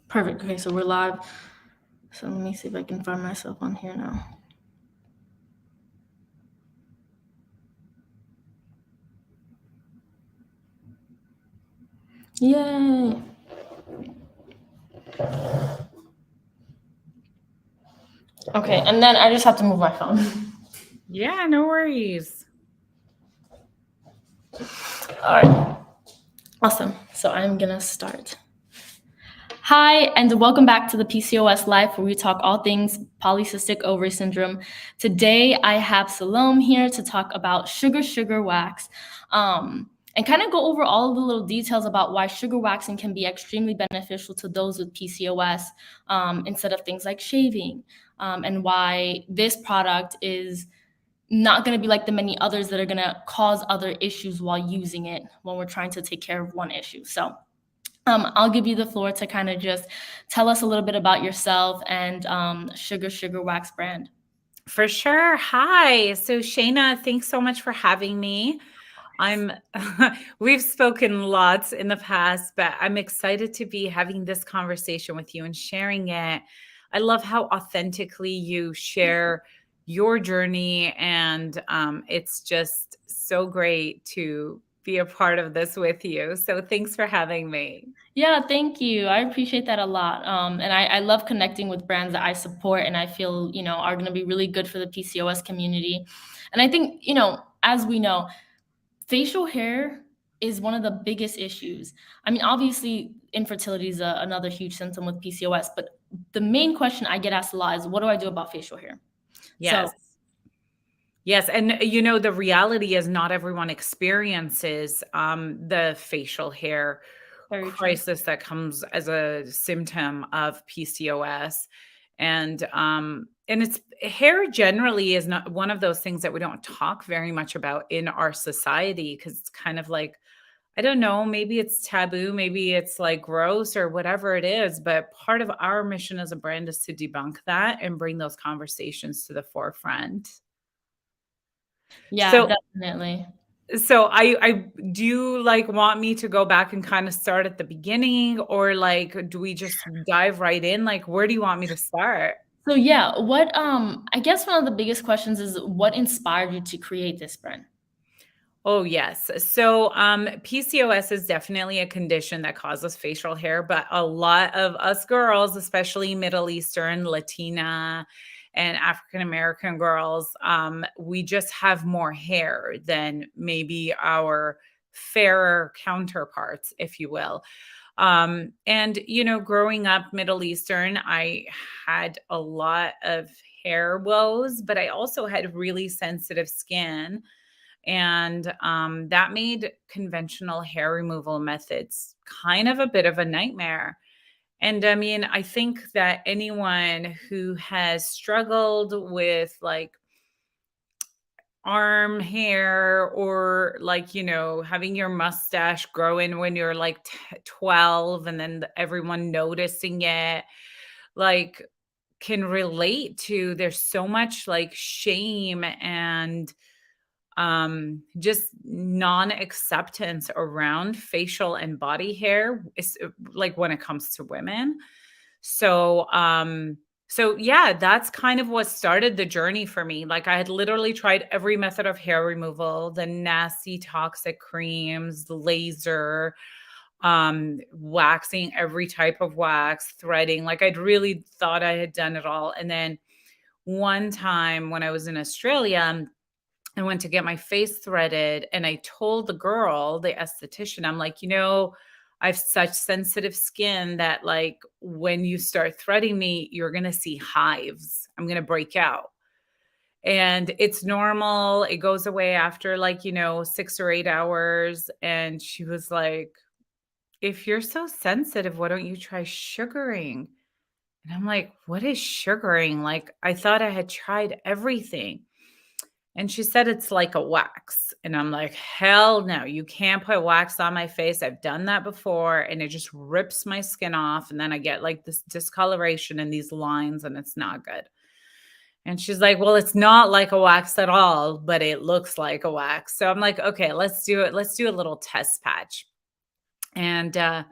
Perfect. Okay, so we're live. So let me see if I can find myself on here now. Yay! Okay, and then I just have to move my phone. Yeah, no worries. All right. Awesome. So I'm gonna start. Hi, and welcome back to the PCOS Life, where we talk all things polycystic ovary syndrome. Today, I have Salome here to talk about sugar wax, and kind of go over all of the little details about why sugar waxing can be extremely beneficial to those with PCOS instead of things like shaving, and why this product is not going to be like the many others that are going to cause other issues while using it when we're trying to take care of one issue. So I'll give you the floor to kind of just tell us a little bit about yourself and Sugar Wax brand. For sure. Hi. So Shayna, thanks so much for having me. We've spoken lots in the past, but I'm excited to be having this conversation with you and sharing it. I love how authentically you share your journey, and it's just so great to be a part of this with you. So thanks for having me. Yeah, thank you. I appreciate that a lot. And I love connecting with brands that I support and I feel, are going to be really good for the PCOS community. And I think, as we know, facial hair is one of the biggest issues. I mean, obviously, infertility is another huge symptom with PCOS, but the main question I get asked a lot is, what do I do about facial hair? So, Yes. Yes, and the reality is not everyone experiences the facial hair very true. crisis that comes as a symptom of PCOS. And it's hair generally is not one of those things that we don't talk very much about in our society because it's kind of like, I don't know, maybe it's taboo, maybe it's like gross or whatever it is, but part of our mission as a brand is to debunk that and bring those conversations to the forefront. Yeah, So definitely. so I do you like want me to go back and kind of start at the beginning, or like do we just dive right in? Like where do you want me to start? So yeah, what I guess one of the biggest questions is what inspired you to create this brand? Oh yes. So PCOS is definitely a condition that causes facial hair, but a lot of us girls, especially Middle Eastern, Latina, and African American girls, we just have more hair than maybe our fairer counterparts, if you will. And growing up Middle Eastern, I had a lot of hair woes, but I also had really sensitive skin. And that made conventional hair removal methods kind of a bit of a nightmare. And I mean, I think that anyone who has struggled with like arm hair or like, having your mustache grow in when you're like 12 and then everyone noticing it, like can relate to there's so much like shame and just non-acceptance around facial and body hair like when it comes to women. So yeah, that's kind of what started the journey for me. Like I had literally tried every method of hair removal, the nasty toxic creams, the laser, waxing every type of wax, threading. Like I'd really thought I had done it all. And then one time when I was in Australia, I went to get my face threaded and I told the girl, the esthetician, I'm like, I have such sensitive skin that like when you start threading me, you're going to see hives. I'm going to break out. And it's normal. It goes away after like, 6 or 8 hours. And she was like, if you're so sensitive, why don't you try sugaring? And I'm like, what is sugaring? Like, I thought I had tried everything. And she said it's like a wax. And I'm like, hell no, you can't put wax on my face. I've done that before and it just rips my skin off. And then I get like this discoloration and these lines and it's not good. And she's like, well, it's not like a wax at all, but it looks like a wax. So I'm like, okay, let's do it. Let's do a little test patch. And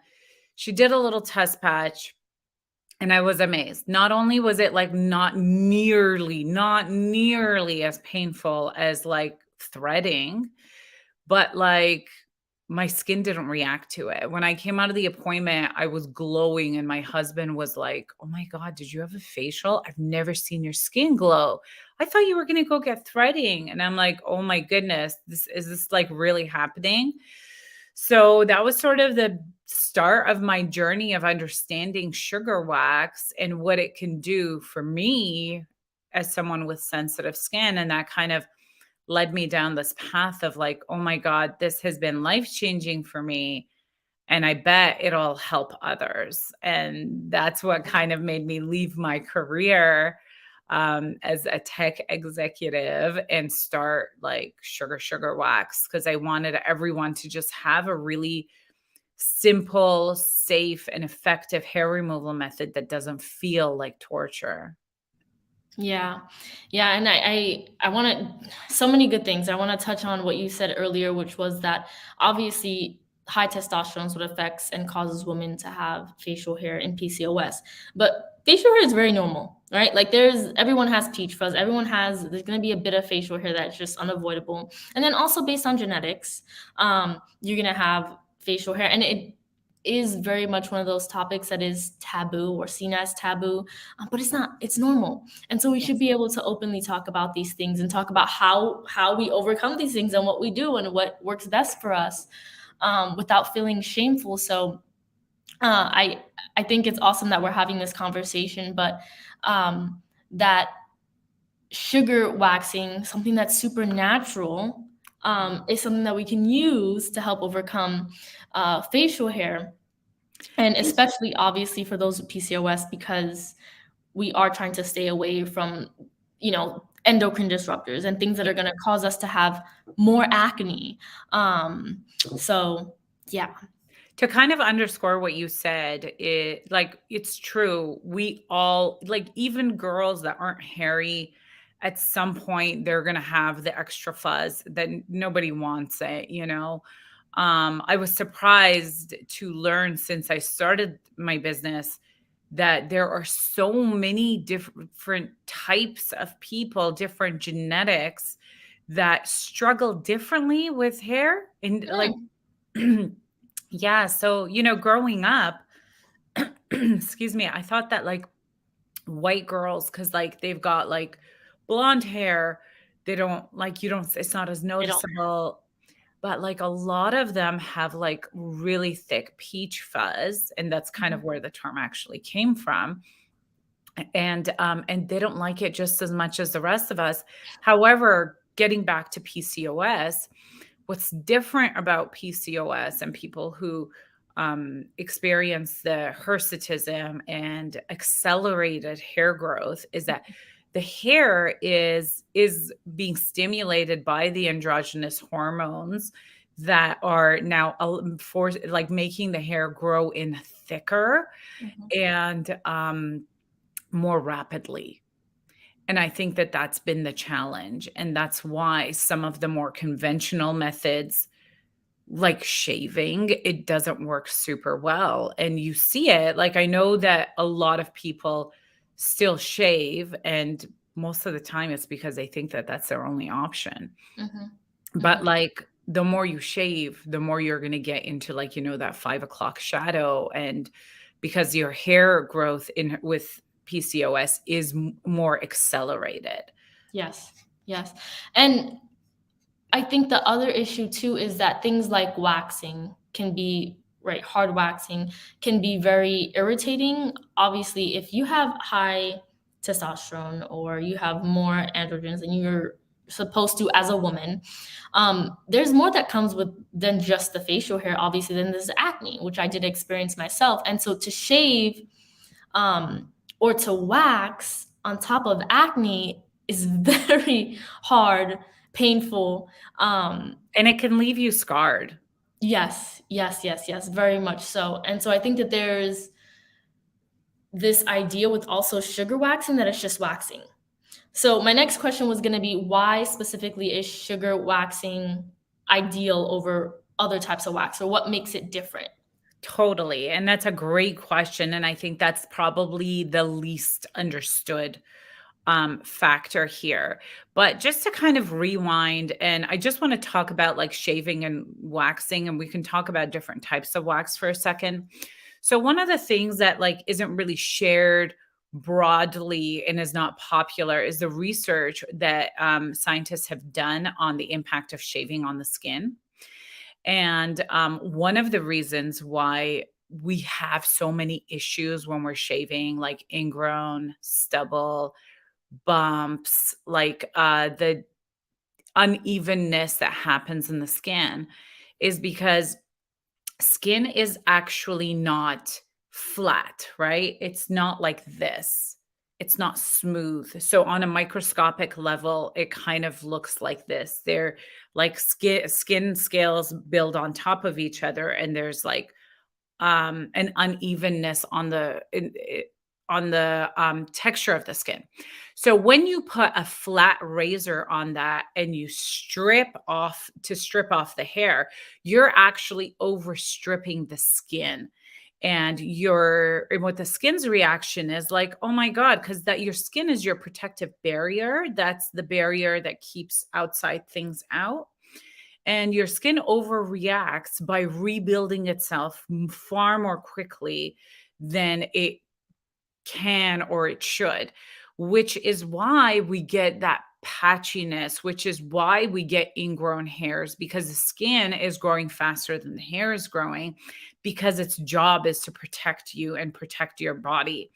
she did a little test patch And I was amazed. Not only was it like not nearly as painful as like threading, but like my skin didn't react to it. When I came out of the appointment, I was glowing, and my husband was like, "Oh my God, did you have a facial? I've never seen your skin glow. I thought you were going to go get threading." And I'm like, "Oh my goodness, this like really happening?" So that was sort of the start of my journey of understanding sugar wax and what it can do for me as someone with sensitive skin. And that kind of led me down this path of like, oh my God, this has been life changing for me. And I bet it'll help others. And that's what kind of made me leave my career as a tech executive and start like sugar wax because I wanted everyone to just have a really simple, safe, and effective hair removal method that doesn't feel like torture. Yeah. Yeah. And I want to, so many good things. I want to touch on what you said earlier, which was that obviously high testosterone is what affects and causes women to have facial hair in PCOS. But facial hair is very normal, right? Like everyone has peach fuzz. There's going to be a bit of facial hair that's just unavoidable. And then also based on genetics, you're going to have facial hair. And it is very much one of those topics that is taboo or seen as taboo, but it's not, it's normal. And so we should Yes. be able to openly talk about these things and talk about how we overcome these things and what we do and what works best for us, without feeling shameful. So I think it's awesome that we're having this conversation, but that sugar waxing, something that's super natural, is something that we can use to help overcome facial hair, and especially obviously for those with PCOS, because we are trying to stay away from, endocrine disruptors and things that Yeah. are going to cause us to have more acne. So yeah. To kind of underscore what you said, it's true. We all, like, even girls that aren't hairy, at some point they're gonna have the extra fuzz that nobody wants it. I was surprised to learn since I started my business that there are so many different types of people, different genetics that struggle differently with hair and like Mm, yeah, so, growing up, excuse me, I thought that like white girls, cuz like they've got like blonde hair, they don't like you don't it's not as they don't. noticeable, but like a lot of them have like really thick peach fuzz, and that's kind of Mhm, where the term actually came from. And they don't like it just as much as the rest of us. However, getting back to PCOS, what's different about PCOS and people who experience the hirsutism and accelerated hair growth is that the hair is being stimulated by the androgynous hormones that are now for like making the hair grow in thicker mhm, and more rapidly. And I think that that's been the challenge. And that's why some of the more conventional methods, like shaving, it doesn't work super well. And you see it. Like, I know that a lot of people still shave, and most of the time it's because they think that that's their only option. mhm, But mhm. like, the more you shave, the more you're going to get into like, that 5 o'clock shadow. And because your hair growth in with PCOS is more accelerated. Yes, yes. And I think the other issue too is that things like waxing can be, right, hard waxing can be very irritating. Obviously, if you have high testosterone or you have more androgens than you're supposed to as a woman, there's more that comes with than just the facial hair. Obviously, then there's acne, which I did experience myself. And so to shave, or to wax on top of acne is very hard, painful. And it can leave you scarred. Yes, yes, yes, yes, very much so. And so I think that there's this idea with also sugar waxing that it's just waxing. So my next question was going to be, why specifically is sugar waxing ideal over other types of wax, or what makes it different? Totally. And that's a great question. And I think that's probably the least understood factor here. But just to kind of rewind, and I just want to talk about like shaving and waxing, and we can talk about different types of wax for a second. So, one of the things that like isn't really shared broadly and is not popular is the research that scientists have done on the impact of shaving on the skin. And one of the reasons why we have so many issues when we're shaving, like ingrown stubble, bumps, like the unevenness that happens in the skin, is because skin is actually not flat, right? It's not like this. It's not smooth. So on a microscopic level, it kind of looks like this. They're like skin scales build on top of each other, and there's like an unevenness on the texture of the skin. So when you put a flat razor on that and you strip off the hair, you're actually overstripping the skin. And what the skin's reaction is like, oh my God, because that your skin is your protective barrier. That's the barrier that keeps outside things out. And your skin overreacts by rebuilding itself far more quickly than it can or it should, which is why we get that patchiness, which is why we get ingrown hairs, because the skin is growing faster than the hair is growing, because its job is to protect you and protect your body.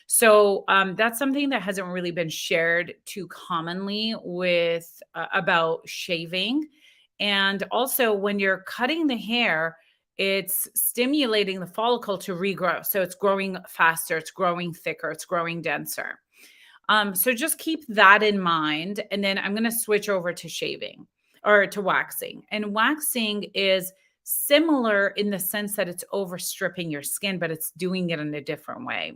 So that's something that hasn't really been shared too commonly with about shaving. And also, when you're cutting the hair, it's stimulating the follicle to regrow. So it's growing faster, it's growing thicker, it's growing denser. So just keep that in mind. And then I'm going to switch over to shaving or to waxing. And waxing is similar in the sense that it's overstripping your skin, but it's doing it in a different way.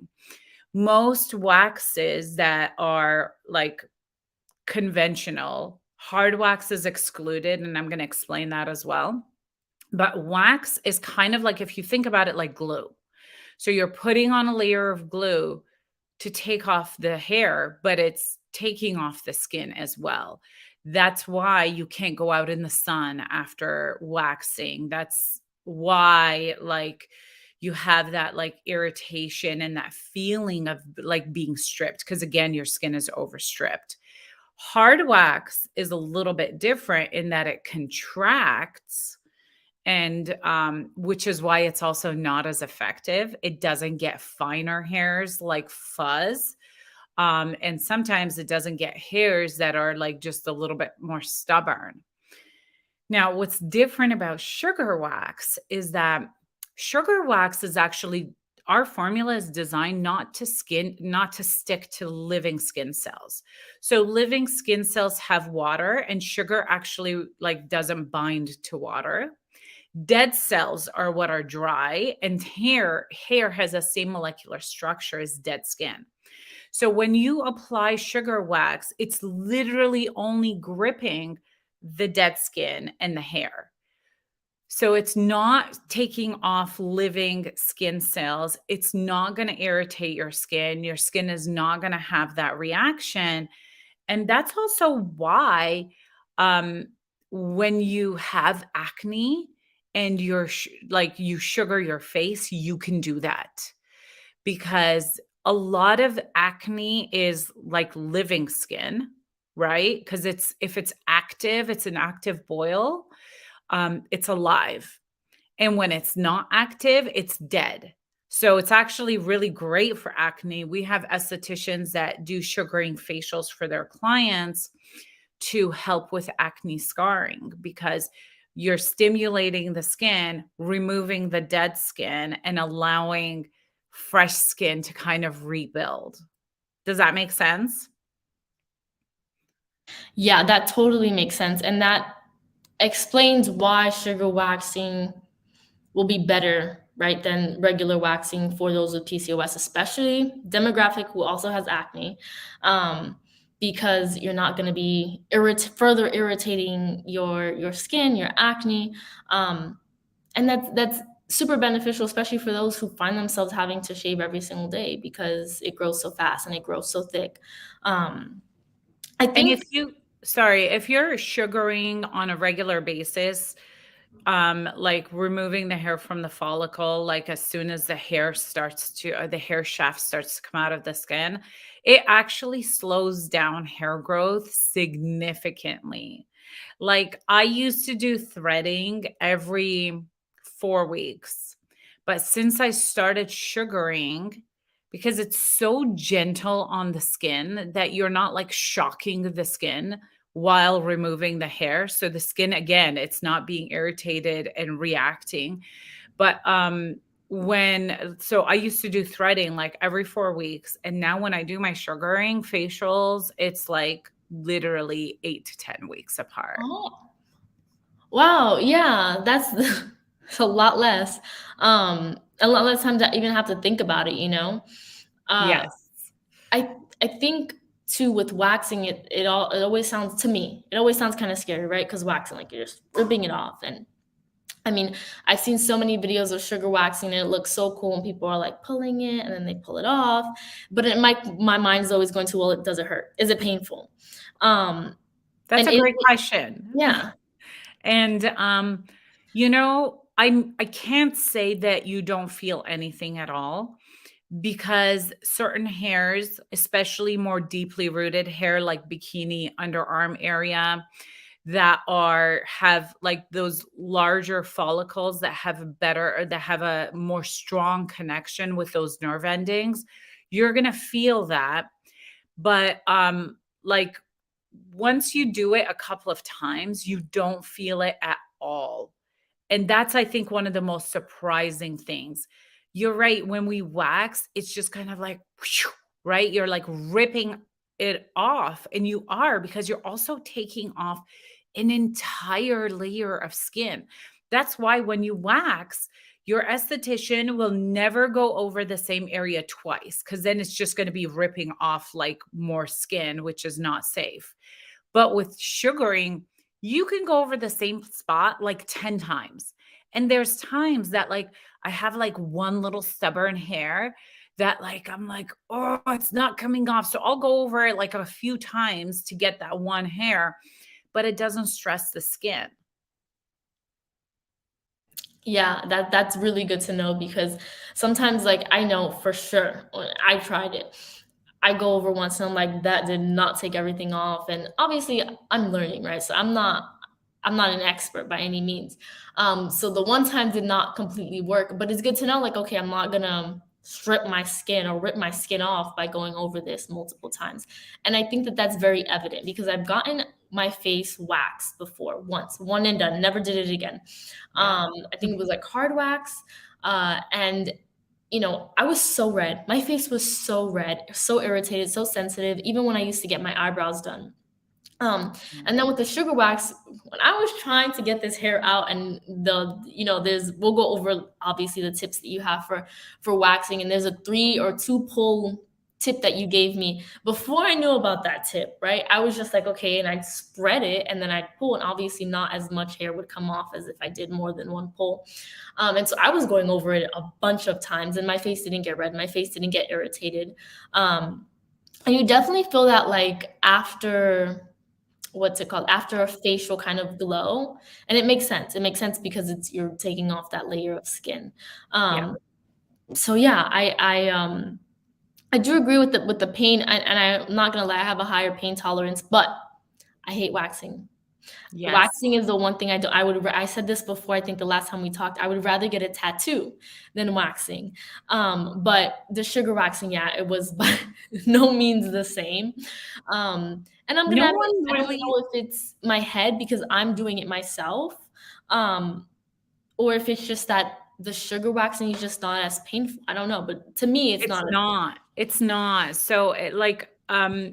Most waxes that are like conventional, hard wax is excluded, and I'm going to explain that as well. But wax is kind of like, if you think about it, like glue. So you're putting on a layer of glue to take off the hair, but it's taking off the skin as well. That's why you can't go out in the sun after waxing. That's why, like, you have that like irritation and that feeling of like being stripped, because again, your skin is overstripped. Hard wax is a little bit different in that it contracts, and which is why it's also not as effective. It doesn't get finer hairs like fuzz. And sometimes it doesn't get hairs that are like just a little bit more stubborn. Now, what's different about sugar wax is that sugar wax is actually, our formula is designed not to stick to living skin cells. So living skin cells have water, and sugar actually like doesn't bind to water. Dead cells are what are dry, and hair has the same molecular structure as dead skin. So when you apply sugar wax, it's literally only gripping the dead skin and the hair. So it's not taking off living skin cells. It's not going to irritate your skin. Your skin is not going to have that reaction. And that's also why when you have acne and you sugar your face, you can do that, because a lot of acne is like living skin, right? Because if it's active, it's an active boil. It's alive. And when it's not active, it's dead. So it's actually really great for acne. We have estheticians that do sugaring facials for their clients to help with acne scarring, because you're stimulating the skin, removing the dead skin, and allowing fresh skin to kind of rebuild. Does that make sense? Yeah, that totally makes sense. And that explains why sugar waxing will be better, right, than regular waxing for those with PCOS, especially demographic who also has acne, because you're not going to be further irritating your skin, your acne, and that's super beneficial, especially for those who find themselves having to shave every single day because it grows so fast and it grows so thick. Um, I And think, if you're sugaring on a regular basis, like removing the hair from the follicle, like as soon as the hair shaft starts to come out of the skin, it actually slows down hair growth significantly. Like I used to do threading every 4 weeks, but since I started sugaring, because it's so gentle on the skin that you're not like shocking the skin while removing the hair. So the skin, again, it's not being irritated and reacting. But I used to do threading like every 4 weeks. And now when I do my sugaring facials, it's like literally 8 to 10 weeks apart. oh, wow, yeah, that's it's a lot less. A lot less time to even have to think about it, you know? Uh, Yes. I think too with waxing it always sounds to me, it always sounds kind of scary, right? Because waxing, like you're just ripping it off. And I mean, I've seen so many videos of sugar waxing and it looks so cool and people are like pulling it and then they pull it off. But my mind is always going to, well, does it hurt? Is it painful? Um, That's and a it great question. yeah. And I can't say that you don't feel anything at all, because certain hairs, especially more deeply rooted hair like bikini underarm area, that are have like those larger follicles that have a better or that have a more strong connection with those nerve endings, you're going to feel that. But like once you do it a couple of times, you don't feel it at all. And that's, I think, one of the most surprising things. You're right. When we wax, it's just kind of like, whew, right? You're like ripping it off. And you are, because you're also taking off an entire layer of skin. That's why when you wax, your esthetician will never go over the same area twice, because then it's just going to be ripping off like more skin, which is not safe. But with sugaring, you can go over the same spot like 10 times. And there's times that like I have like one little stubborn hair that like I'm like, oh, it's not coming off. So I'll go over it like a few times to get that one hair, but it doesn't stress the skin. Yeah, that's really good to know because sometimes, like, I know for sure when I tried it, I go over once and I'm like, that did not take everything off. And obviously, I'm learning, right? So I'm not an expert by any means. So the one time did not completely work, but it's good to know, like, okay, I'm not gonna strip my skin or rip my skin off by going over this multiple times. And I think that that's very evident because I've gotten my face waxed before once, one and done, never did it again. Yeah. I think it was like hard wax. And I was so red. My face was so red, so irritated, so sensitive, even when I used to get my eyebrows done. Um, and then with the sugar wax, when I was trying to get this hair out, and we'll go over obviously the tips that you have for waxing, and there's a 3 or 2 pull tip that you gave me. Before I knew about that tip, right? I was just like, okay, and I'd spread it and then I'd pull, and obviously not as much hair would come off as if I did more than one pull. And so I was going over it a bunch of times, and my face didn't get red, my face didn't get irritated. And you definitely feel that like after what's it called? After a facial kind of glow, and it makes sense. It makes sense because you're taking off that layer of skin. Yeah. So yeah, I do agree with the pain, and I'm not gonna lie, I have a higher pain tolerance, but I hate waxing. Yes. Waxing is the one thing I do. I said this before. I think the last time we talked, I would rather get a tattoo than waxing. But the sugar waxing, yeah, it was by no means the same. And I'm gonna No admit, one I don't really. know if it's my head because I'm doing it myself, um, or if it's just that the sugar waxing is just not as painful. I don't know, but to me, it's It's not as not. It's not. So,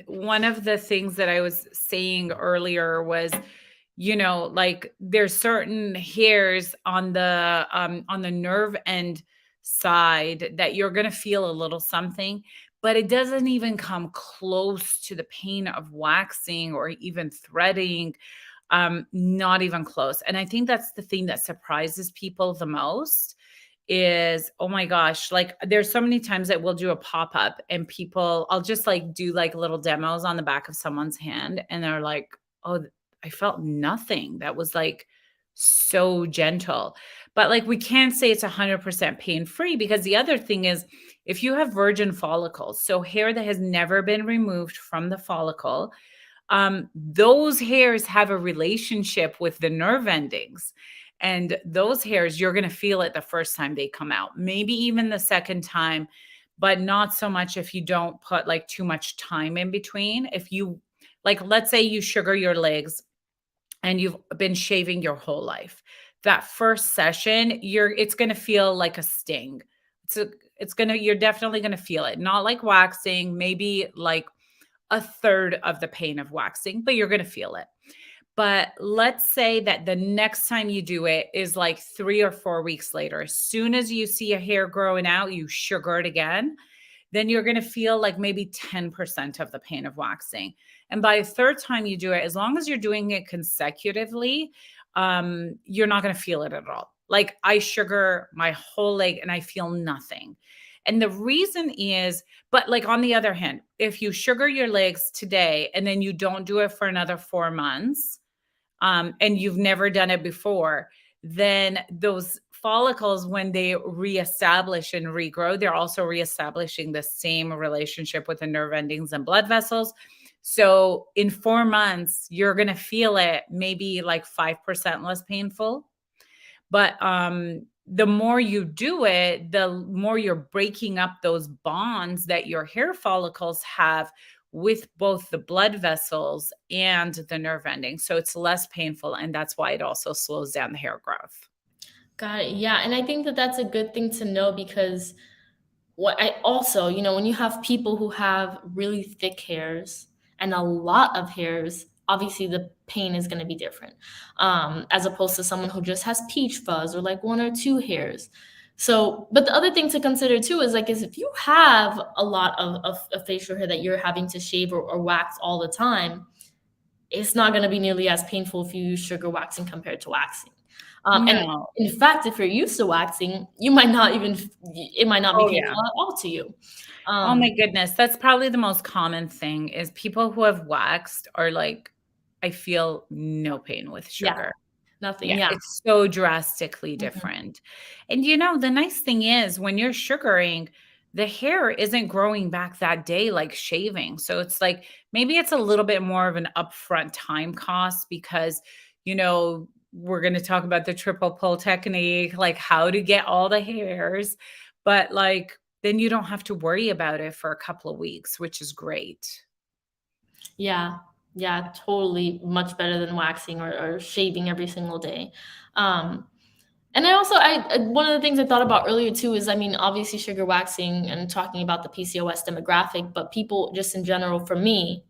one of the things that I was saying earlier was, like there's certain hairs on the nerve end side that you're gonna feel a little something, but it doesn't even come close to the pain of waxing or even threading. Not even close. And I think that's the thing that surprises people the most is, oh my gosh, like there's so many times that we'll do a pop-up and I'll just like do like little demos on the back of someone's hand and they're like, "Oh, I felt nothing." That was like so gentle. But like we can't say it's 100% pain-free, because the other thing is, if you have virgin follicles, so hair that has never been removed from the follicle, those hairs have a relationship with the nerve endings. And those hairs, you're going to feel it the first time they come out, maybe even the second time, but not so much if you don't put like too much time in between. If you, like, let's say you sugar your legs and you've been shaving your whole life, that first session, it's going to feel like a sting. You're definitely going to feel it. Not like waxing, maybe like a third of the pain of waxing, but you're going to feel it. But let's say that the next time you do it is like 3 or 4 weeks later. As soon as you see a hair growing out, you sugar it again, then you're going to feel like maybe 10% of the pain of waxing. And by the third time you do it, as long as you're doing it consecutively, you're not going to feel it at all. Like I sugar my whole leg and I feel nothing. And the reason is, but like on the other hand, if you sugar your legs today and then you don't do it for another 4 months, and you've never done it before, then those follicles, when they reestablish and regrow, they're also reestablishing the same relationship with the nerve endings and blood vessels. So in 4 months, you're going to feel it maybe like 5% less painful. But the more you do it, the more you're breaking up those bonds that your hair follicles have with both the blood vessels and the nerve ending. So it's less painful. And that's why it also slows down the hair growth. Got it. Yeah. And I think that that's a good thing to know because what I also, when you have people who have really thick hairs and a lot of hairs, obviously the pain is going to be different, as opposed to someone who just has peach fuzz or like one or two hairs. So, but the other thing to consider too is if you have a lot of facial hair that you're having to shave or wax all the time, it's not going to be nearly as painful if you use sugar waxing compared to waxing. And No. in fact, if you're used to waxing, it might not be Oh, painful yeah. at all to you. Oh my Um, goodness. That's probably the most common thing is people who have waxed are like, I feel no pain with yeah, sugar. nothing. Yeah, Yeah. it's so drastically Mhm. different. And the nice thing is when you're sugaring, the hair isn't growing back that day like shaving. So it's like maybe it's a little bit more of an upfront time cost because, we're going to talk about the triple pull technique, like how to get all the hairs, but like then you don't have to worry about it for a couple of weeks, which is great. Yeah. Yeah, totally much better than waxing or shaving every single day. Um, And one of the things I thought about earlier too is, I mean, obviously sugar waxing and talking about the PCOS demographic, but people just in general, for me,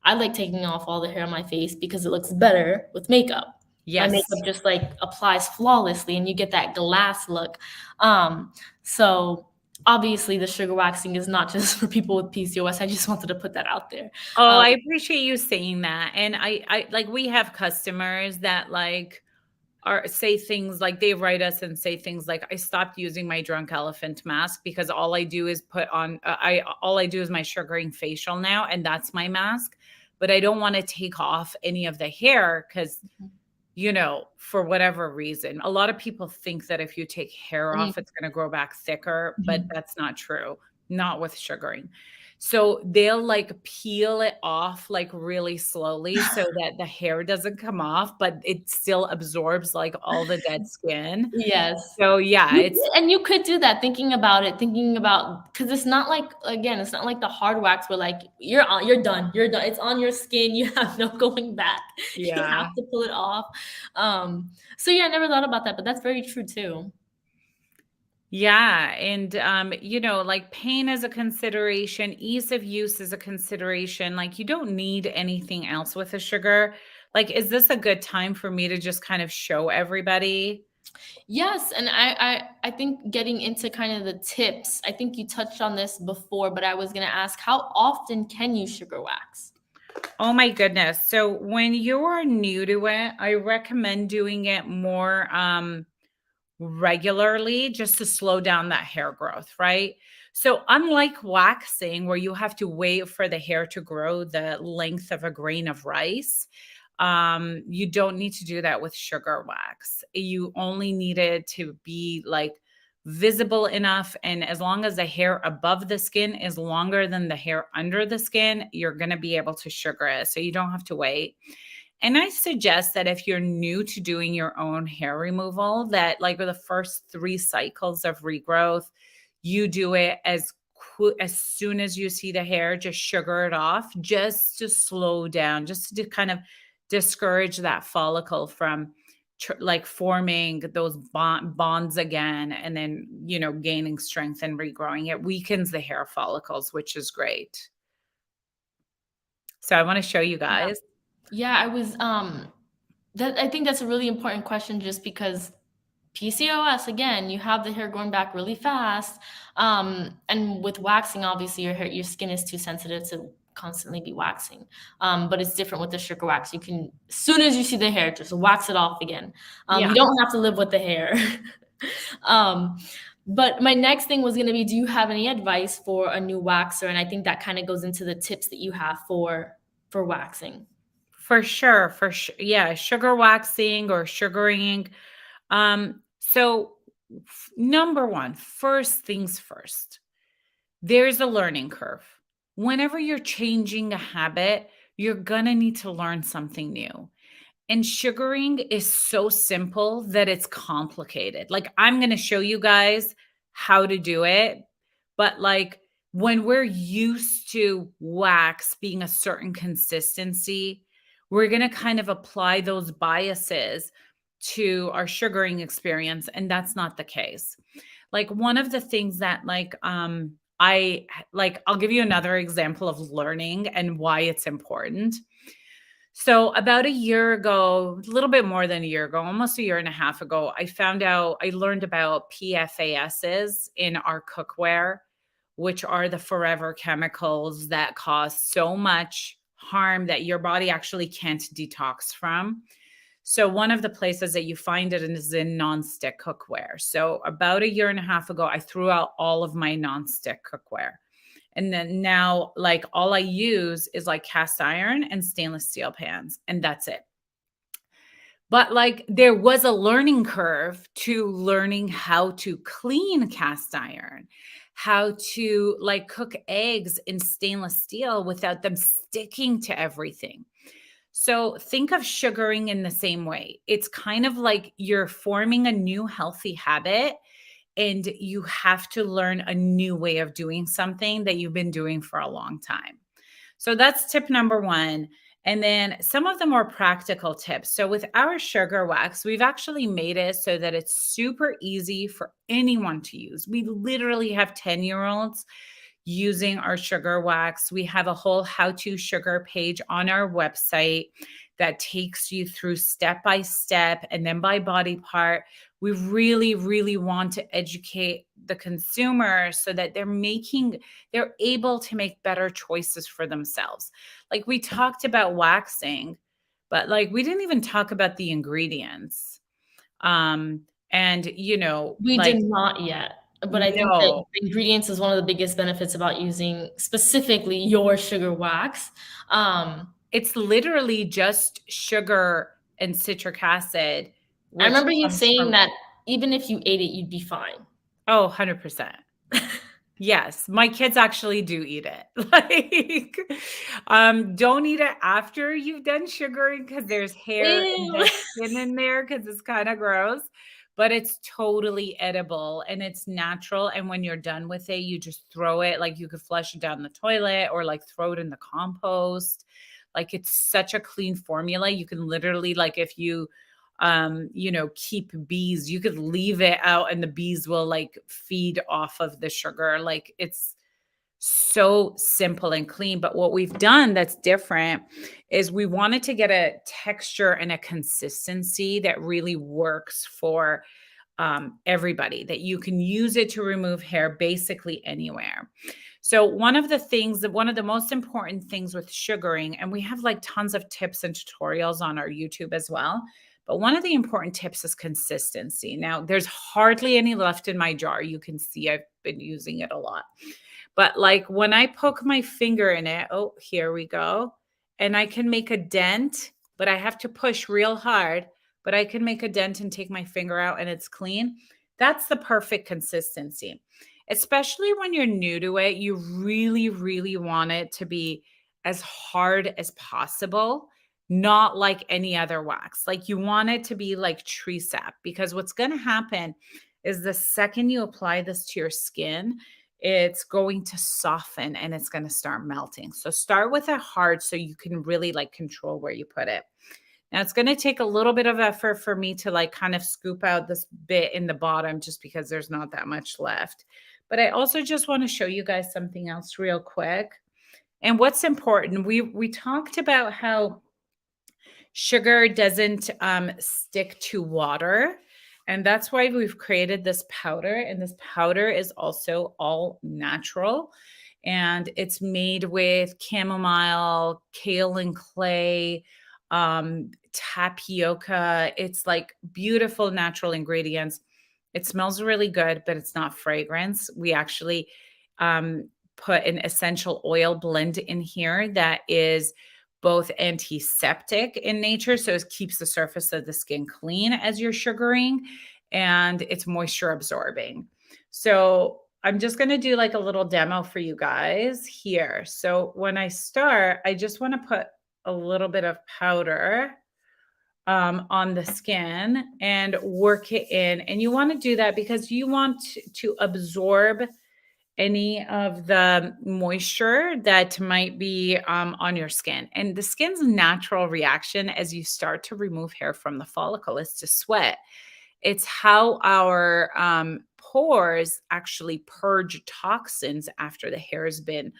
I like taking off all the hair on my face because it looks better with makeup. My Yes. makeup just like applies flawlessly and you get that glass look. So obviously the sugar waxing is not just for people with PCOS. I just wanted to put that out there. Oh, Um, I appreciate you saying that. And I like we have customers that like are say things like they write us and say things like, I stopped using my drunk elephant mask because all I do is put on I all I do is my sugaring facial now, and that's my mask. But I don't want to take off any of the hair because for whatever reason. A lot of people think that if you take hair mm, off, it's going to grow back thicker, but mhm. that's not true. Not with sugaring. So they'll like peel it off like really slowly so that the hair doesn't come off, but it still absorbs like all the dead skin. Yes. So yeah, it's You could do that thinking about because it's not like again, it's not like the hard wax where like you're done. It's on your skin. You have no going back. You have yeah. to pull it off. So yeah, I never thought about that, but that's very true too. Yeah, and like pain is a consideration, ease of use is a consideration. Like you don't need anything else with the sugar. Like, is this a good time for me to just kind of show everybody? Yes, and I think getting into kind of the tips, I think you touched on this before, but I was gonna ask how often can you sugar wax? Oh my goodness. So when you're new to it, I recommend doing it more regularly just to slow down that hair growth, right? So, unlike waxing, where you have to wait for the hair to grow the length of a grain of rice, you don't need to do that with sugar wax. You only need it to be like visible enough. And as long as the hair above the skin is longer than the hair under the skin, you're going to be able to sugar it. So, you don't have to wait. And I suggest that if you're new to doing your own hair removal, that like the first 3 cycles of regrowth, you do it as soon as you see the hair, just sugar it off, just to slow down, just to kind of discourage that follicle from like forming those bonds again, and then, gaining strength and regrowing. It weakens the hair follicles, which is great. So I want to show you Yeah. guys. Yeah, I think that's a really important question just because PCOS, again, you have the hair growing back really fast. And with waxing, obviously your skin is too sensitive to constantly be waxing. But it's different with the sugar wax. You can, as soon as you see the hair, just wax it off again. Yeah. You don't have to live with the hair. um, but my next thing was going to be, do you have any advice for a new waxer? And I think that kind of goes into the tips that you have for waxing. For sure, for sure. Yeah, sugar waxing or sugaring. So number one, first things first, there's a learning curve. Whenever you're changing a habit, you're gonna need to learn something new. And sugaring is so simple that it's complicated. Like, I'm going to show you guys how to do it. But, like, when we're used to wax being a certain consistency, we're going to kind of apply those biases to our sugaring experience. And that's not the case. Like, one of the things that, I'll give you another example of learning and why it's important. So, about a year ago, a little bit more than a year ago, almost a year and a half ago, I learned about PFASs in our cookware, which are the forever chemicals that cause so much harm that your body actually can't detox from. So, one of the places that you find it is in nonstick cookware. So, about a year and a half ago, I threw out all of my nonstick cookware. And then now, like, all I use is like cast iron and stainless steel pans, and that's it. But like, there was a learning curve to learning how to clean cast iron, how to like cook eggs in stainless steel without them sticking to everything. So think of sugaring in the same way. It's kind of like you're forming a new healthy habit, and you have to learn a new way of doing something that you've been doing for a long time. So that's tip number one. And then some of the more practical tips. So with our sugar wax, we've actually made it so that it's super easy for anyone to use. We literally have 10-year-olds using our sugar wax. We have a whole how to sugar page on our website that takes you through step by step and then by body part. We really, really want to educate the consumer so that they're able to make better choices for themselves. Like, we talked about waxing, but like, we didn't even talk about the ingredients. And We like, did not yet, but I think that no, the ingredients is one of the biggest benefits about using specifically your sugar wax. it's literally just sugar and citric acid, I which remember you comes saying from, that even if you ate it, you'd be fine. 100%. Yes, my kids actually do eat it. Like, don't eat it after you've done sugaring because there's hair and Ew. dead skin in there because it's kind of gross. But it's totally edible and it's natural. And when you're done with it, you just throw it. Like, you could flush it down the toilet or like throw it in the compost. Like, it's such a clean formula. You can literally, like, if you keep bees, you could leave it out and the bees will like feed off of the sugar. Like, it's so simple and clean. But what we've done that's different is we wanted to get a texture and a consistency that really works for everybody, that you can use it to remove hair basically anywhere. So one of the most important things with sugaring, and we have like tons of tips and tutorials on our YouTube as well, But one of the important tips is consistency. Now, there's hardly any left in my jar. You can see I've been using it a lot. But like when I poke my finger in it, oh, here we go. And I can make a dent, but I have to push real hard. But I can make a dent and take my finger out and it's clean. That's the perfect consistency. Especially when you're new to it, you really, really want it to be as hard as possible, not like any other wax. Like you want it to be like tree sap, because what's going to happen is the second you apply this to your skin, it's going to soften and it's going to start melting. So start with it hard so you can really like control where you put it. Now it's going to take a little bit of effort for me to like kind of scoop out this bit in the bottom just because there's not that much left. But I also just want to show you guys something else real quick. And what's important, we talked about how sugar doesn't stick to water. And that's why we've created this powder. And this powder is also all natural. And it's made with chamomile, kale and clay, tapioca. It's like beautiful natural ingredients. It smells really good, but it's not fragrance. We actually put an essential oil blend in here that is both antiseptic in nature, so it keeps the surface of the skin clean as you're sugaring, and it's moisture absorbing. So I'm just going to do like a little demo for you guys here. So when I start, I just want to put a little bit of powder on the skin and work it in. And you want to do that because you want to absorb any of the moisture that might be on your skin. And the skin's natural reaction as you start to remove hair from the follicle is to sweat. It's how our pores actually purge toxins after the hair has been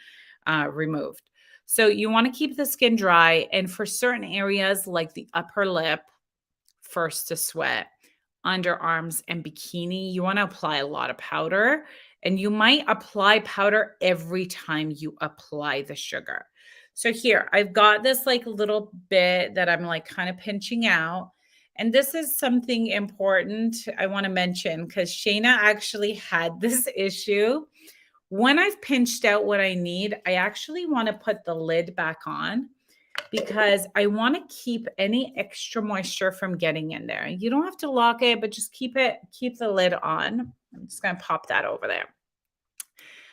removed. So you want to keep the skin dry. And for certain areas like the upper lip, first to sweat, underarms and bikini, you want to apply a lot of powder. And you might apply powder every time you apply the sugar. So here, I've got this like little bit that I'm like kind of pinching out. And this is something important I want to mention because Shayna actually had this issue. When I've pinched out what I need, I actually want to put the lid back on because I want to keep any extra moisture from getting in there. You don't have to lock it, but just keep the lid on. I'm just going to pop that over there.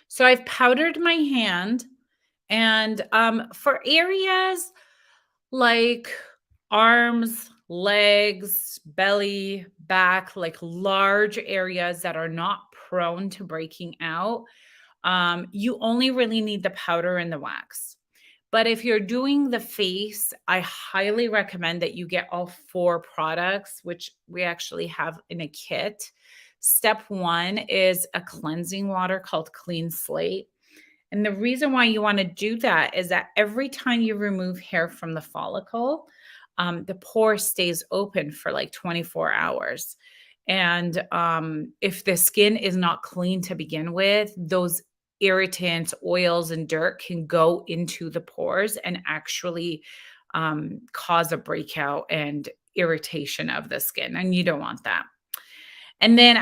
So I've powdered my hand, and for areas like arms, legs, belly, back, like large areas that are not prone to breaking out, you only really need the powder and the wax. But if you're doing the face, I highly recommend that you get all 4 products, which we actually have in a kit. Step 1 is a cleansing water called Clean Slate. And the reason why you want to do that is that every time you remove hair from the follicle, the pore stays open for like 24 hours. And if the skin is not clean to begin with, those irritants, oils, and dirt can go into the pores and actually cause a breakout and irritation of the skin. And you don't want that. And then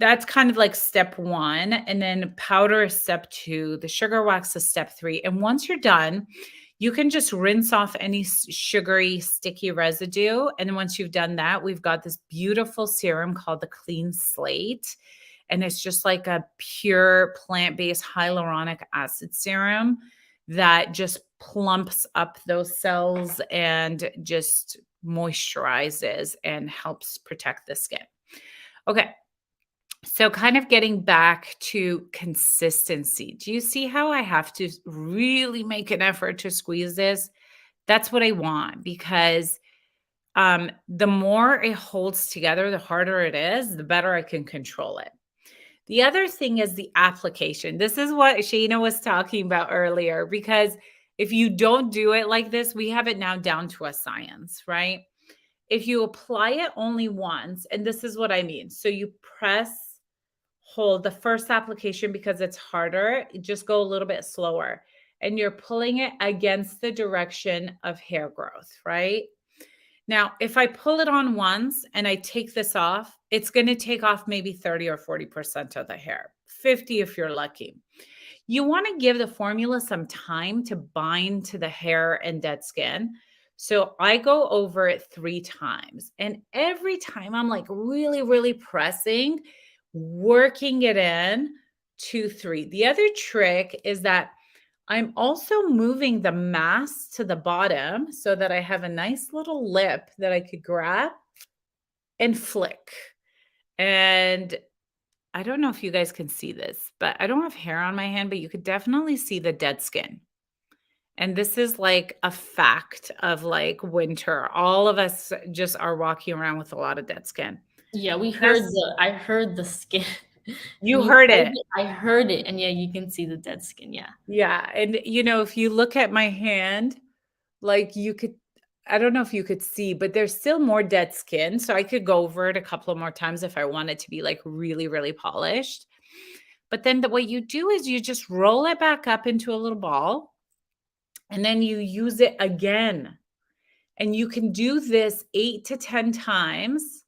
that's kind of like step 1. And then powder is step 2. The sugar wax is step 3. And once you're done, you can just rinse off any sugary, sticky residue. And then once you've done that, we've got this beautiful serum called the Clean Slate. And it's just like a pure plant-based hyaluronic acid serum that just plumps up those cells and just moisturizes and helps protect the skin. Okay. So kind of getting back to consistency. Do you see how I have to really make an effort to squeeze this? That's what I want because the more it holds together, the harder it is, the better I can control it. The other thing is the application. This is what Shayna was talking about earlier, because if you don't do it like this, we have it now down to a science, right? If you apply it only once, and this is what I mean. So you hold the first application because it's harder, just go a little bit slower. And you're pulling it against the direction of hair growth, right? Now, if I pull it on once and I take this off, it's going to take off maybe 30 or 40% of the hair, 50 if you're lucky. You want to give the formula some time to bind to the hair and dead skin. So I go over it 3 times. And every time I'm like really, really pressing, working it in 2, 3. The other trick is that I'm also moving the mask to the bottom so that I have a nice little lip that I could grab and flick. And I don't know if you guys can see this, but I don't have hair on my hand, but you could definitely see the dead skin. And this is like a fact of like winter. All of us just are walking around with a lot of dead skin. Yeah, This, I heard the skin. you When you heard said it. it, I heard it, and yeah, you can see the dead skin, yeah. Yeah. And, if you look at my hand, like you could, I don't know if you could see, but there's still more dead skin. So I could go over it a couple of more times if I wanted to be like really, really polished. But then what you do is you just roll it back up into a little ball and then you use it again. And you can do this 8 to 10 times.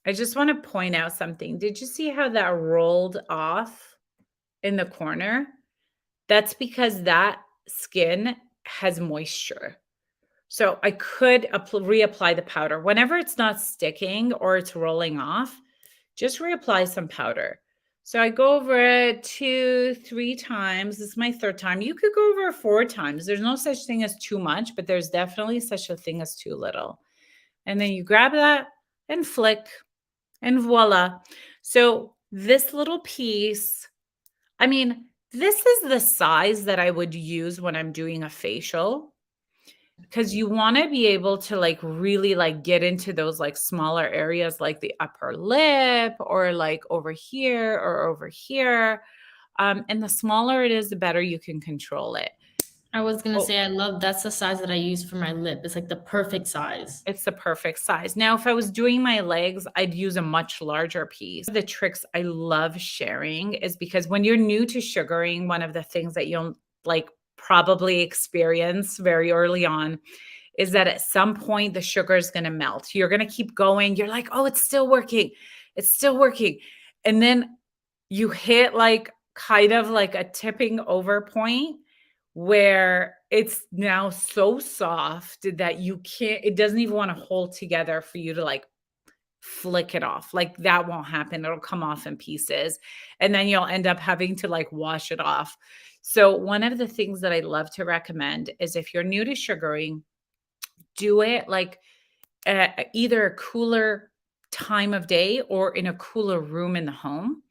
I just want to point out something. Did you see how that rolled off in the corner? That's because that skin has moisture. So I could reapply the powder. Whenever it's not sticking or it's rolling off, just reapply some powder. So I go over it 2, 3 times. This is my third time. You could go over it 4 times. There's no such thing as too much, but there's definitely such a thing as too little. And then you grab that and flick, and voila. So this little piece, I mean, this is the size that I would use when I'm doing a facial, because you want to be able to like really like get into those like smaller areas like the upper lip or like over here or over here. And the smaller it is, the better you can control it. I was gonna Oh, say that's the size that I use for my lip. It's like the perfect size. it's the perfect size. Now, if I was doing my legs, I'd use a much larger piece. The tricks I love sharing is because when you're new to sugaring, one of the things that you'll like probably experience very early on is that at some point the sugar is going to melt. You're going to keep going. You're like, oh, it's still working. It's still working. And then you hit like kind of like a tipping over point where it's now so soft that you can't, it doesn't even want to hold together for you to like flick it off. Like that won't happen. It'll come off in pieces. And then you'll end up having to like wash it off. So, one of the things that I love to recommend is if you're new to sugaring, do it like either a cooler time of day or in a cooler room in the home.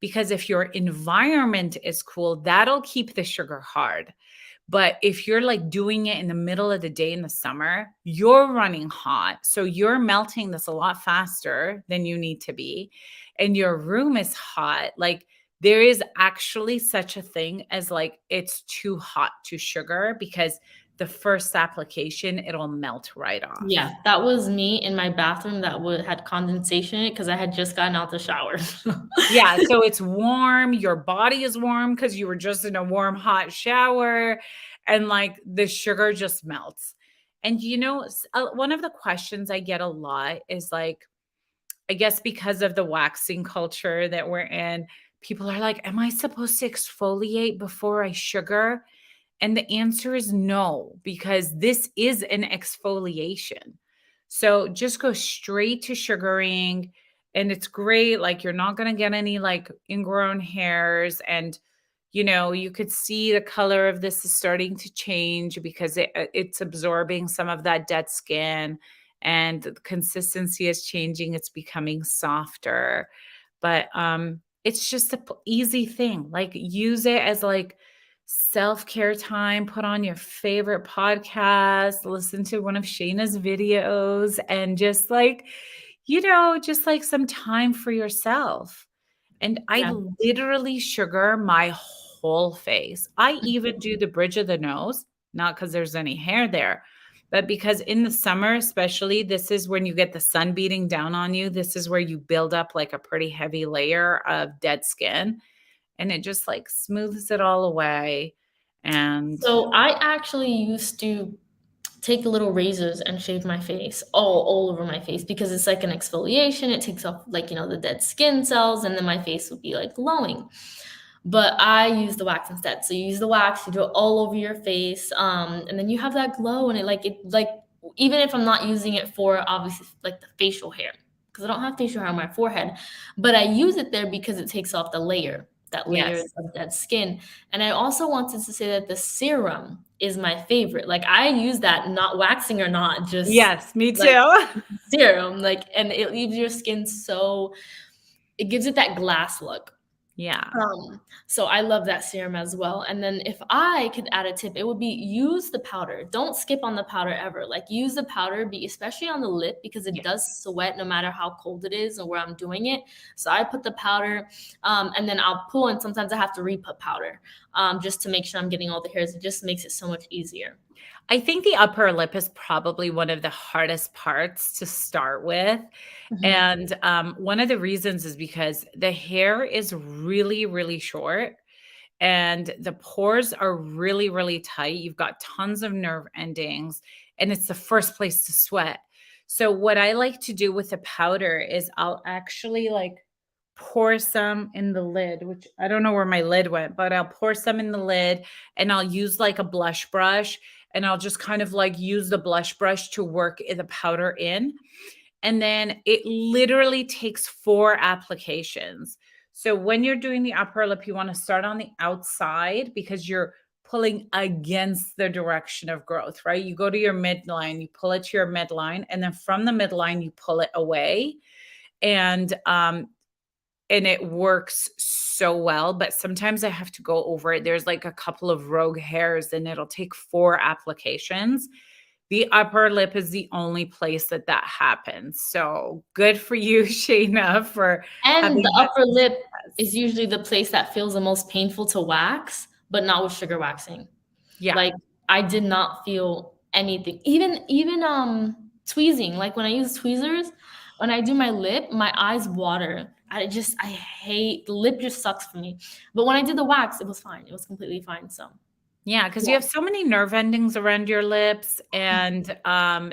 Because if your environment is cool, that'll keep the sugar hard. But if you're like doing it in the middle of the day in the summer, you're running hot. So you're melting this a lot faster than you need to be. And your room is hot. Like there is actually such a thing as like it's too hot to sugar because the first application, it'll melt right Yeah, off. that was me in my bathroom that would had condensation in it because I had just gotten out the shower. Yeah, so it's warm, your body is warm because you were just in a warm, hot shower, and, like, the sugar just melts. And, one of the questions I get a lot is, like, I guess because of the waxing culture that we're in, people are like, "Am I supposed to exfoliate before I sugar?" And the answer is no, because this is an exfoliation. So just go straight to sugaring. And it's great. Like you're not going to get any like ingrown hairs. And, you could see the color of this is starting to change because it's absorbing some of that dead skin and the consistency is changing. It's becoming softer. But it's just a easy thing. Like use it as like self-care time, put on your favorite podcast, listen to one of Shayna's videos, and just like, just like some time for yourself. And I Yeah. literally sugar my whole face. I even do the bridge of the nose, not because there's any hair there, but because in the summer, especially, this is when you get the sun beating down on you. This is where you build up like a pretty heavy layer of dead skin and it just like smooths it all away. And So I actually used to take little razors and shave my face all over my face because it's like an exfoliation. It takes off like, the dead skin cells, and then my face will be like glowing. But I use the wax instead. So you use the wax, you do it all over your face, and then you have that glow, and it like even if I'm not using it for obviously like the facial hair, because I don't have facial hair on my forehead, but I use it there because it takes off that layer Yes. of dead skin. And I also wanted to say that the serum is my favorite. Like I use that not waxing or not, just Yes, me like too. serum, like, and it leaves your skin so it gives it that glass look. Yeah. So I love that serum as well. And then if I could add a tip, it would be use the powder. Don't skip on the powder ever. Like use the powder, be especially on the lip because it does Yes. sweat no matter how cold it is or where I'm doing it. So I put the powder, and then I'll pull, and sometimes I have to re-put powder, just to make sure I'm getting all the hairs. It just makes it so much easier. I think the upper lip is probably one of the hardest parts to start with. Mhm. And one of the reasons is because the hair is really, really short and the pores are really, really tight. You've got tons of nerve endings, and it's the first place to sweat. So, what I like to do with the powder is I'll actually like pour some in the lid, which I don't know where my lid went, but I'll pour some in the lid and I'll use like a blush brush and I'll just kind of like use the blush brush to work the powder in. And then it literally takes 4 applications. So when you're doing the upper lip, you want to start on the outside because you're pulling against the direction of growth, right? You go to your midline, you pull it to your midline, and then from the midline, you pull it away. And and it works so well, but sometimes I have to go over it. There's like a couple of rogue hairs and it'll take 4 applications. The upper lip is the only place that that happens. So good for you, Shayna, for And the having that upper lip success. is usually the place that feels the most painful to wax, but not with sugar waxing. Yeah. Like, I did not feel anything. Even, tweezing, like, when I use tweezers, when I do my lip, my eyes water. I hate the lip just sucks for me. But when I did the wax, it was fine. It was completely fine, so, Yeah, because yeah. you have so many nerve endings around your lips, and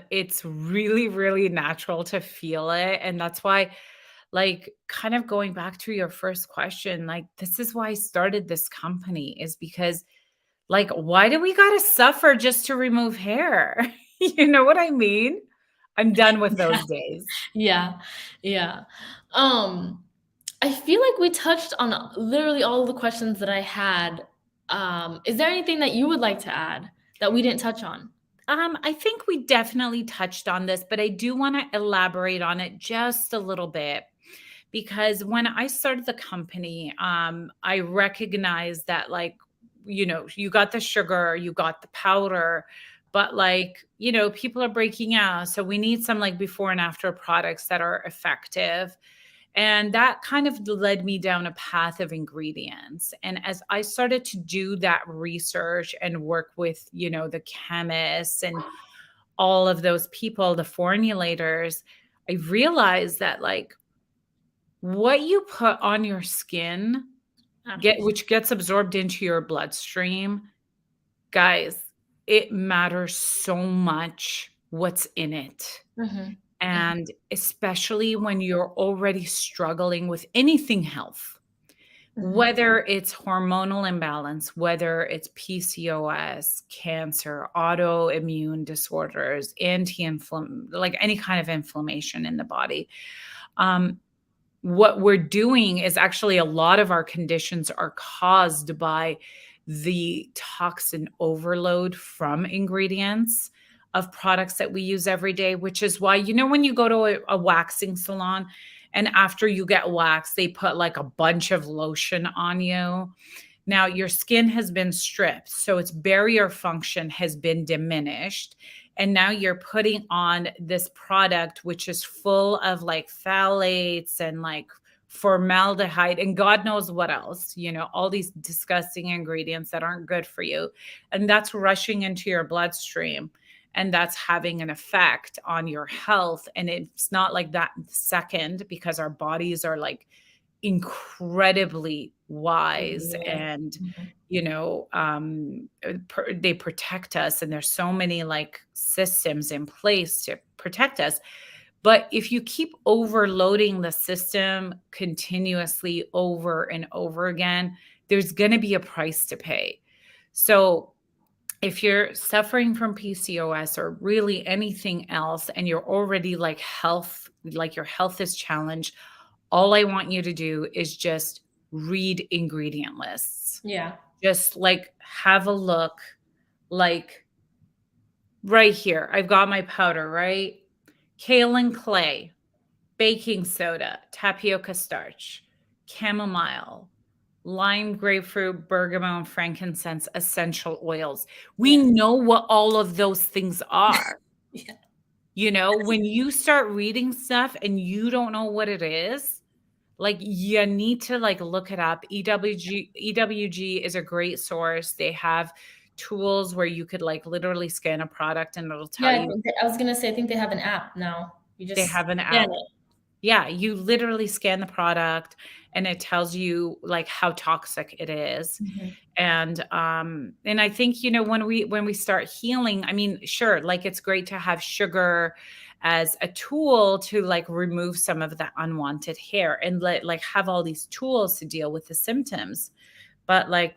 it's really, really natural to feel it. And that's why, like, kind of going back to your first question, like, this is why I started this company, is because, like, why do we gotta suffer just to remove hair? You know what I mean? I'm done with those days. Yeah, yeah. Um, I feel like we touched on literally all of the questions that I had. Is there anything that you would like to add that we didn't touch on? I think we definitely touched on this, but I do want to elaborate on it just a little bit because when I started the company, I recognized that, like, you got the sugar, you got the powder, but like, people are breaking out. So we need some like before and after products that are effective. And that kind of led me down a path of ingredients. And as I started to do that research and work with, the chemists and all of those people, the formulators, I realized that like what you put on your skin Matters. which gets absorbed into your bloodstream, guys, it matters so much what's in it. Mhm, mhm, And especially when you're already struggling with anything health, mhm, whether it's hormonal imbalance, whether it's PCOS, cancer, autoimmune disorders, like any kind of inflammation in the body. Um, what we're doing is actually a lot of our conditions are caused by the toxin overload from ingredients of products that we use every day, which is why, when you go to a waxing salon and after you get waxed, they put like a bunch of lotion on you. Now, your skin has been stripped, so its barrier function has been diminished. And now you're putting on this product, which is full of like phthalates and like formaldehyde and God knows what else, all these disgusting ingredients that aren't good for you. And that's rushing into your bloodstream. And that's having an effect on your health. And it's not like that second because our bodies are like incredibly wise, Yeah. and Mhm. they protect us, and there's so many like systems in place to protect us. But if you keep overloading the system continuously over and over again, there's going to be a price to pay. So if you're suffering from PCOS or really anything else, and you're already like your health is challenged, all I want you to do is just read ingredient lists. Yeah. Just like have a look, like right here. I've got my powder, right? Kaolin clay, baking soda, tapioca starch, chamomile, lime, grapefruit, bergamot, and frankincense essential oils. We Yeah. know what all of those things are. Yeah. When you start reading stuff and you don't know what it is, like you need to like look it up. EWG is a great source. They have tools where you could like literally scan a product and it'll Yeah, tell you. I was gonna say, I think they have an app now. You They just have an scan app. it. Yeah, you literally scan the product and it tells you like how toxic it is. Mhm. And I think, when we start healing, I mean, sure, like it's great to have sugar as a tool to like remove some of the unwanted hair and like have all these tools to deal with the symptoms. But like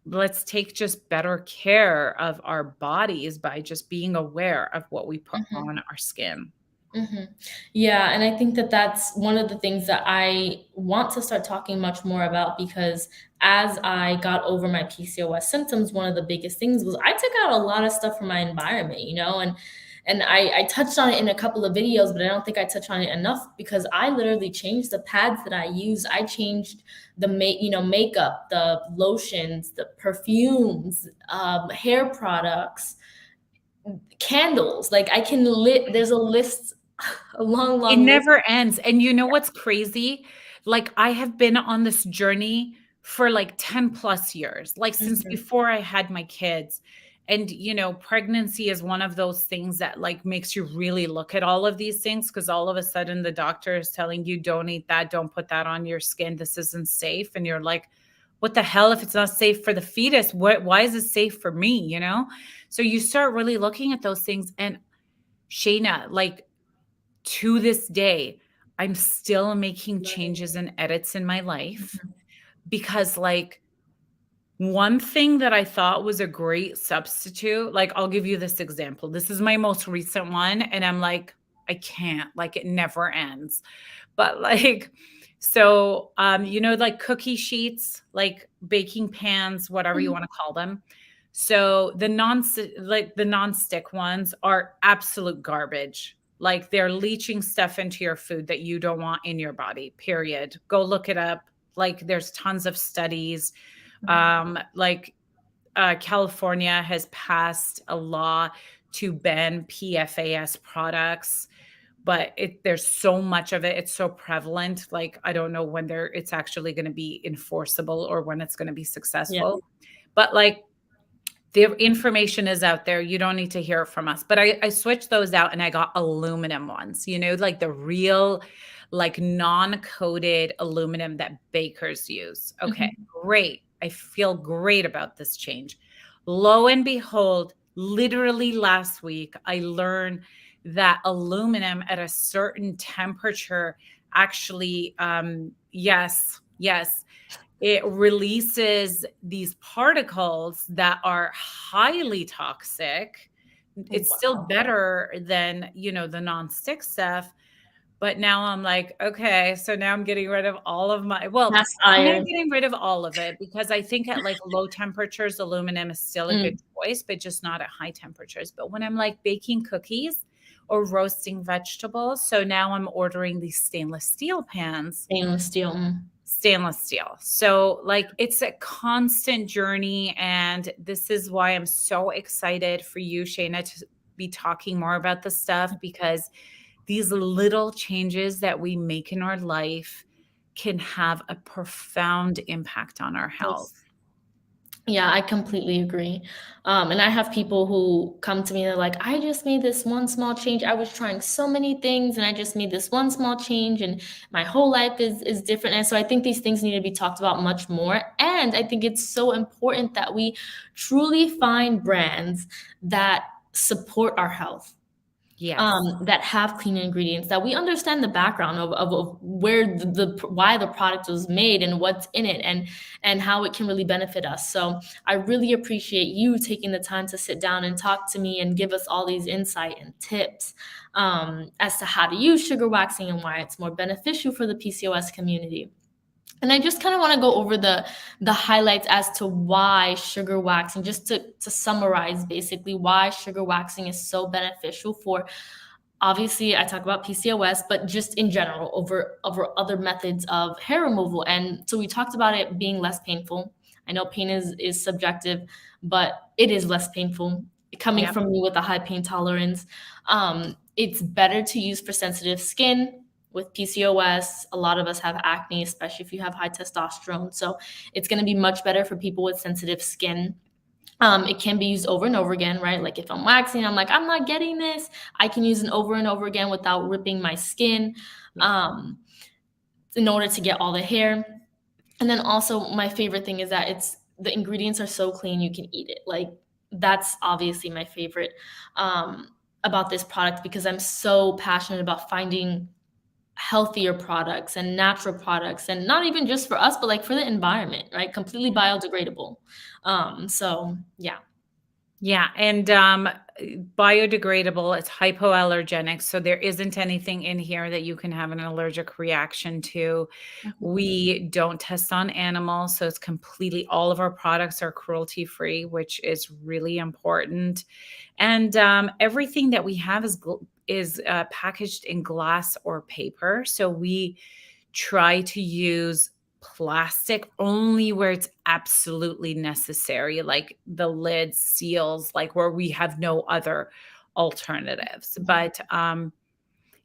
let's take just better care of our bodies by just being aware of what we put Mhm. on our skin. Mhm. Yeah, and I think that that's one of the things that I want to start talking much more about, because as I got over my PCOS symptoms, one of the biggest things was I took out a lot of stuff from my environment, and I touched on it in a couple of videos, but I don't think I touched on it enough, because I literally changed the pads that I use. I changed the makeup, the lotions, the perfumes, hair products, candles. Like I can lit. There's a list, a long, It long list. never ends, and you know what's crazy? Like, I have been on this journey for, like, 10 plus years, like, since Mhm, before I had my kids, and, pregnancy is one of those things that, like, makes you really look at all of these things, because all of a sudden the doctor is telling you, "Don't eat that, don't put that on your skin, this isn't safe," and you're like, "What the hell? If it's not safe for the fetus, why is it safe for me?" You know? So you start really looking at those things, and Shayna, like, to this day, I'm still making changes and edits in my life mhm, because, like, one thing that I thought was a great substitute, like, I'll give you this example. This is my most recent one, and I'm like, I can't, like, it never ends. But, like, so, like cookie sheets, like baking pans, whatever you mhm, wanna call them. So, the nonstick ones are absolute garbage. Like, they're leaching stuff into your food that you don't want in your body, period. Go look it up. Like, there's tons of studies. mhm. Like, California has passed a law to ban PFAS products, but there's so much of it. It's so prevalent. Like, I don't know when it's actually going to be enforceable or when it's going to be Yeah, successful. But like the information is out there. You don't need to hear it from us. But I switched those out and I got aluminum ones, like the real, like non-coated aluminum that bakers use. Okay, mhm. great. I feel great about this change. Lo and behold, literally last week, I learned that aluminum at a certain temperature actually, yes, it releases these particles that are highly toxic. It's still Wow. better than, the nonstick stuff. But now I'm like, okay, so now I'm getting rid of all of Cast I'm not iron. getting rid of all of it because I think at like low temperatures, aluminum is still a good Mm, choice, but just not at high temperatures. But when I'm like baking cookies or roasting vegetables, so now I'm ordering these stainless steel pans. stainless steel. Mm. Stainless steel. So, like, it's a constant journey. And this is why I'm so excited for you, Shayna, to be talking more about this stuff because these little changes that we make in our life can have a profound impact on our Yes. health. Yeah, I completely agree. And I have people who come to me, they're like, I just made this one small change. I was trying so many things and I just made this one small change and my whole life is different. And so I think these things need to be talked about much more. And I think it's so important that we truly find brands that support our health, Yes. that have clean ingredients, that we understand the background of where why the product was made and what's in it and how it can really benefit us. So I really appreciate you taking the time to sit down and talk to me and give us all these insight and tips as to how to use sugar waxing and why it's more beneficial for the PCOS community. And I just kind of want to go over the highlights as to why sugar waxing, just to summarize basically why sugar waxing is so beneficial for, obviously I talk about PCOS, but just in general over other methods of hair removal. And so we talked about it being less painful. I know pain is subjective, but it is less painful coming Yep. from me with a high pain tolerance. It's better to use for sensitive skin. With PCOS, a lot of us have acne, especially if you have high testosterone. So it's going to be much better for people with sensitive skin. It can be used over and over again, right? Like if I'm waxing, I'm like, I'm not getting this. I can use it over and over again without ripping my skin, Yep. um, in order to get all the hair. And then also, my favorite thing is that the ingredients are so clean you can eat it. Like that's obviously my favorite about this product, because I'm so passionate about finding healthier products and natural products, and not even just for us but like for the environment, right? Completely biodegradable. So yeah. Yeah, and biodegradable, it's hypoallergenic, so there isn't anything in here that you can have an allergic reaction to. Mhm. We don't test on animals, so it's completely all of our products are cruelty-free, which is really important. And everything that we have is packaged in glass or paper, so we try to use plastic only where it's absolutely necessary, like the lid seals, like where we have no other alternatives. But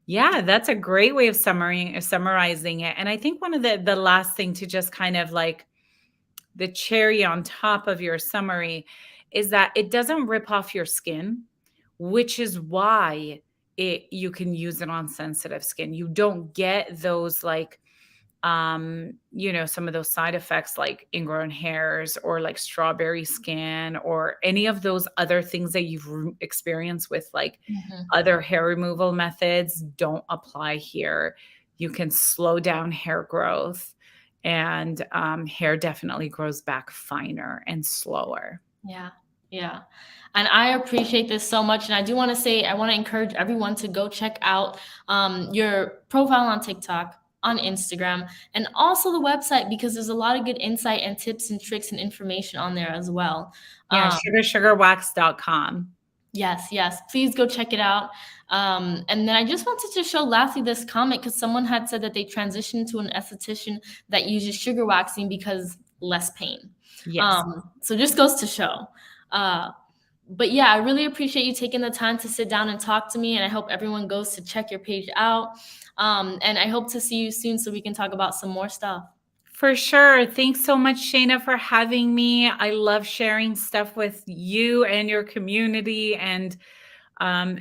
yeah, that's a great way of summarizing it. And I think one of the last thing to just kind of like the cherry on top of your summary is that it doesn't rip off your skin, which is why you can use it on sensitive skin. You don't get those like some of those side effects like ingrown hairs or like strawberry skin or any of those other things that you've experienced with like Mhm. other hair removal methods don't apply here. You can slow down hair growth, and hair definitely grows back finer and slower. Yeah. Yeah. And I appreciate this so much. And I do want to say, I want to encourage everyone to go check out your profile on TikTok, on Instagram, and also the website, because there's a lot of good insight and tips and tricks and information on there as well. Yeah, Um, sugarwax.com. yes, yes. Please go check it out. And then I just wanted to show lastly this comment, because someone had said that they transitioned to an esthetician that uses sugar waxing because less pain. Yes. So just goes to show. Uh, but yeah, I really appreciate you taking the time to sit down and talk to me. And I hope everyone goes to check your page out. And I hope to see you soon so we can talk about some more stuff. For sure. Thanks so much, Shayna, for having me. I love sharing stuff with you and your community. And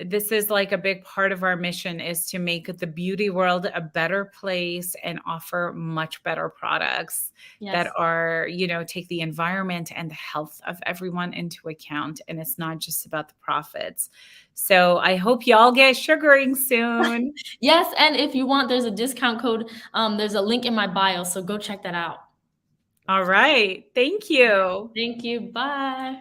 this is like a big part of our mission is to make the beauty world a better place and offer much better products that Yes. are, take the environment and the health of everyone into account. And it's not just about the profits. So I hope y'all get sugaring soon. Yes. And if you want, there's a discount code. There's a link in my bio. So go check that out. All right. Thank you. Thank you. Bye.